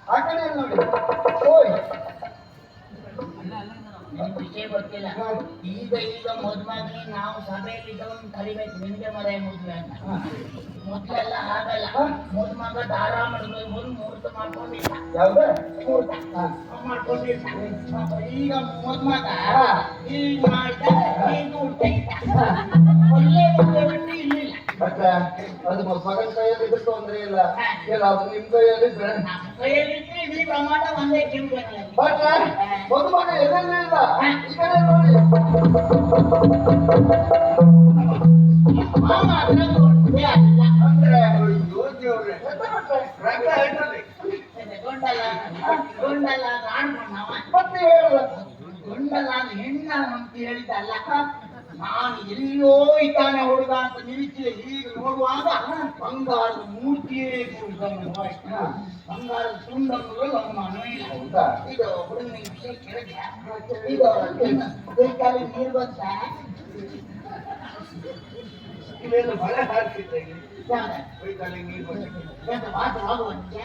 ಆ ಕಡೆ ನೋಡಿ. ಓಯ್ ನಿಮ್ಗೆ ವಿಷಯ ಗೊತ್ತಿಲ್ಲ. ಈಗ ಮದ್ಮಾಗಿ ನಾವು ಸಭೆಯಲ್ಲಿ ಇದ್ದವನ್ನ ಕರಿಬೇಕು, ನಿಮ್ಗೆ ಮದುವೆ ಮುದ್ವೆ ಅಂತ. ಮೊದ್ಲೆಲ್ಲ ಆಗಲ್ಲ. ಮದ್ಮಗ ದಾರ ಮಾಡ್ಬೇಕು, ಒಂದು ಮುಹೂರ್ತ ಮಾಡ್ಕೊಂಡಿಲ್ಲ. ಯಾವ್ದ ಮುಹೂರ್ತ ಮಾಡ್ಕೊಂಡಿಲ್ಲ. ಈಗ ಮದ್ಮಗ ಈಗ ಮಾಡ್ತಾರೆ, ಈಗ ಹುಟ್ಟಿಲ್ಲ. ಒಳ್ಳೆ ಮದುವೆ ಬಿಟ್ಟು ಇಲ್ಲಿಲ್ಲ. ಮತ್ತೆ ಅದು ಮಗನ ಕೈಯಲ್ಲಿ ಇದ್ರೆ ತೊಂದ್ರೆ ಇಲ್ಲ. ಇಲ್ಲ ಅದು ನಿಮ್ ಕೈಯಲ್ಲಿ ಇದ್ರೆ ನಮ್ಮ ಕೈಯಲ್ಲಿದ್ರೆ ಇಡೀ ಪ್ರಮಾಣ ಒಂದೇ ಕಿಂಬೆ. ಬಟ್ ಮದುಮಗ ಎಲ್ಲೆಲ್ಲ ಇಲ್ಲ. ಈ ಕಡೆ ನೋಡಿ. ಮಾಮ ಅದನ್ನ ಕೊಟ್ಟೆ ಅಲ್ಲ. ಅಂದ್ರೆ ಯೋಗಿಯವ್ರೆ ರಕ್ತ ಹೇಳ್ತಾರೆ. ಗಂಡಲ್ಲ ಕಾಣ್ಕೊಂಡವ. ಮತ್ತೆ ಹೇಳುವ ಗಂಡಲ್ಲ ಅದು ಹೆಣ್ಣ ಅಂತ ಹೇಳಿದ್ದಲ್ಲ. ನಾನು ಎಲ್ಲಿಯೋ ಇದ್ದಾನೆ ಹುಡುಗ ಅಂತ ನಿರೀಕ್ಷೆ ಈಗ ನೋಡುವಾಗ ಬಂಗಾರದ ಮೂರ್ತಿಯೇ ಬಂಗಾರದ ತುಂಡಗಳು ಅನುಮಾನ ಇಲ್ಲ. ಇದು ಹುಡುಗನಿಗೆ ವಿಷಯ ಕೇಳಿದ್ಯಾ? ಇದು ಬೇಕಾದ್ರೆ ನೀರು ಬಂತ ಇಲ್ಲೆಲ್ಲ ಮಳೆ ಹಾಕ್ತಿದ್ದೆ ವಾಸವಾಗುವಂತೆ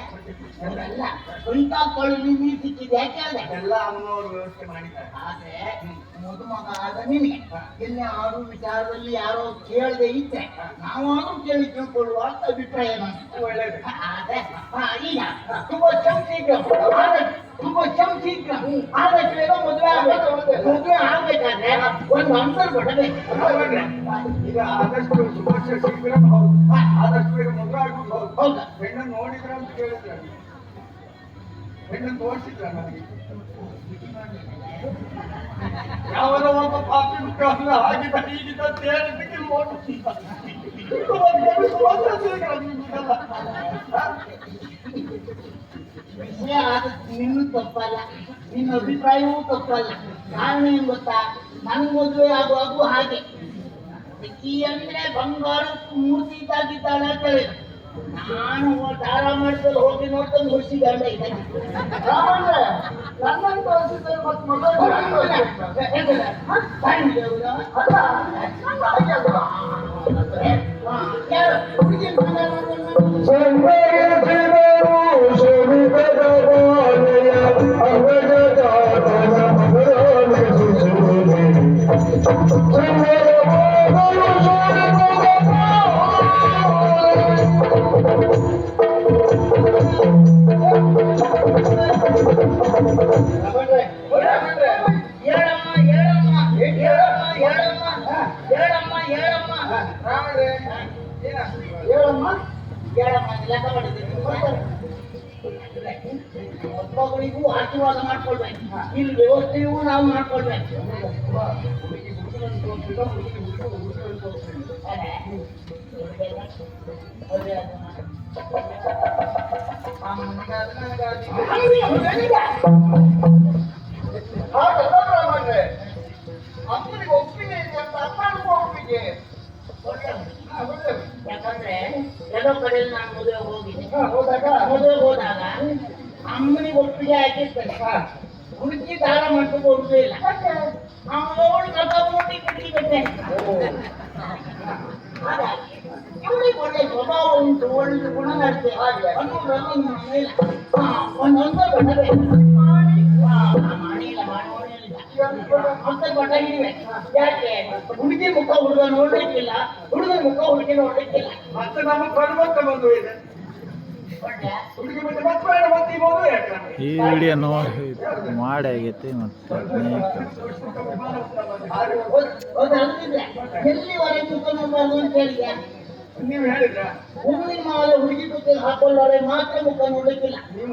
ಅವರೆಲ್ಲ ಸ್ವಂತ ಕೊಳ್ಳಿ ನೀರು ಸಿಕ್ಕಿದೆ. ಯಾಕೆ ಅಲ್ಲ ಎಲ್ಲ ಅಮ್ಮನವರು ವ್ಯವಸ್ಥೆ ಮಾಡಿದ್ದಾರೆ. ಆದ್ರೆ ಮದುಮಗ ಆದ ನಿನಗೆ ಎಲ್ಲಿ ಯಾರು ವಿಚಾರದಲ್ಲಿ ಯಾರೋ ಕೇಳದೆ ಇದ್ರೆ ನಾವಾದ್ರೂ ಕೇಳಿ ತಿಳ್ಕೊಳ್ಳುವ ಅಂತ ಅಭಿಪ್ರಾಯ ನಾನು. ಒಳ್ಳೇದು. ಆದ್ರೆ ಈಗ ತುಂಬಾ ಶೀಘ್ರ ತುಂಬಾ ಶೀಘ್ರ ಆದಷ್ಟು ಬೇಗ ಮದುವೆ ಆಗ್ಬೇಕು. ಮದುವೆ ಆಗ್ಬೇಕಾದ್ರೆ ಒಂದು ಅಂತರ್ ಕೊಡಬೇಕು. ಈಗ ಆದಷ್ಟು ಸುಭಾಷ ಶೀಘ್ರ ಹೌದು, ಆದಷ್ಟು ಬೇಗ ಮದುವೆ ಆಗ್ಬೋದು. ಹೌದು. ಹೌದಾ? ಹೆಣ್ಣನ್ನು ನೋಡಿದ್ರ ಅಂತ ಕೇಳಿದ್ರೆ ಹೆಣ್ಣನ್ನು ತೋರಿಸಿದ್ರ ನನಗೆ ಯಾವನೋ ಒಬ್ಬ ಪಾಪಿ ಮುಖ ಹಾಗಿದ್ದ ಹೀಗಿದ್ದ ಅಂತ ಹೇಳಿದ್ದಕ್ಕೆ ವಿಷಯ ನಿನ್ನೂ ತಪ್ಪಲ್ಲ, ನಿನ್ನ ಅಭಿಪ್ರಾಯವೂ ತಪ್ಪಲ್ಲ. ಕಾರಣ ಏನ್ ಗೊತ್ತಾ? ನನ್ ಮದುವೆ ಆಗುವಾಗೂ ಹಾಗೆ ಈ ಅಂದ್ರೆ ಬಂಗಾರ ಮೂರ್ತಿ ಇದ್ದಾಗಿದ್ದಾಳೆ ಅಂತ ಹೇಳಿದ್ರು. ನಾನು ದಾರ ಮಾಡಿದಲ್ಲಿ ಹೋಗಿ ನೋಡ್ಕೊಂಡು ಹುಸಿ ಗಂಡ ಇದ್ದಾನೆ. ನನ್ನನ್ನು ತೋರಿಸಿದ್ರೆ ಮತ್ತೆ ಹುಡುಗಿ ಒಬ್ಬೊಬ್ಬರಿಗೂ ಆಶೀರ್ವಾದ ಮಾಡ್ಕೊಳ್ಬೇಕು. ಇಲ್ಲಿ ವ್ಯವಸ್ಥೆಯೂ ನಾವು ಮಾಡ್ಕೊಳ್ಬೇಕು. ಅಪ್ಪನಿಗೆ ಒಪ್ಪಿಗೆ ಇದೆ ಅಂತ ಅಪ್ಪನಿಗೂ ಒಪ್ಪಿಗೆ. ಯಾಕಂದ್ರೆ ಎಲ್ಲೋ ಕಡೆಯಲ್ಲಿ ನಾನು ಮದುವೆ ಹೋಗಿದ್ದೆ. ಹೋದಾಗ ಹೋದಾಗ ಅಮ್ಮನಿಗೆ ಒಪ್ಪಿಗೆ ಆಗಿರ್ತದೆ. ಹುಡುಕಿ ದಾರ ಮಾಡ್ಕೊಂಡು ಒಪ್ಪಿಗೆ ಇಲ್ಲ. ಅವಳು ಕರ್ಕೊಂಡಿ ಕಟ್ಟಿ ಬಿಟ್ಟೆ. ಹಾಗಾಗಿ ಇವಳಿಗೆ ಒಳ್ಳೆ ಸ್ವಭಾವ ಉಂಟು, ಒಳ್ಳೆ ಗುಣ ನಡತೆ ಅನ್ನೋದ್ರಲ್ಲಿ ಒಂದೊಂದು ಬಡಬೇಕು. ಮಾಡಿಲ್ಲ ಮತ್ತೆ ಗೊತ್ತಾಗಿವೆ. ಯಾಕೆ ಹುಡುಗಿ ಮುಖ ಹುಡುಗ ನೋಡ್ಲಿಕ್ಕಿಲ್ಲ, ಹುಡುಗನ ಮುಖ ಹುಡುಗಿ ನೋಡ್ಲಿಕ್ಕಿಲ್ಲ. ಮತ್ತೆ ನಮ್ಮ ಕಣ್ಮತ್ತ ಬಂದು ಇದೆ. ಈ ವಿಡಿಯೋ ನೋಡಿ ಮಾಡಿ ಆಗೈತಿ. ಮತ್ತೆ ಎಲ್ಲಿವರೆಗೆ ಮುಖ ನೋಡ್ಬಾರ್ದು ಅಂತ ಹೇಳಿದ್ಯಾ? ನೀವು ಹೇಳಿದ್ರ ಹೂವಿನ ಮಾಲೆ ಹುಡುಗಿ ಕುತ್ತಿಗೆ ಹಾಕೊಳ್ಳೋರೆ ಮಾತ್ರ ಮುಖ ನೋಡ್ಲಿಕ್ಕಿಲ್ಲ. ನೀವು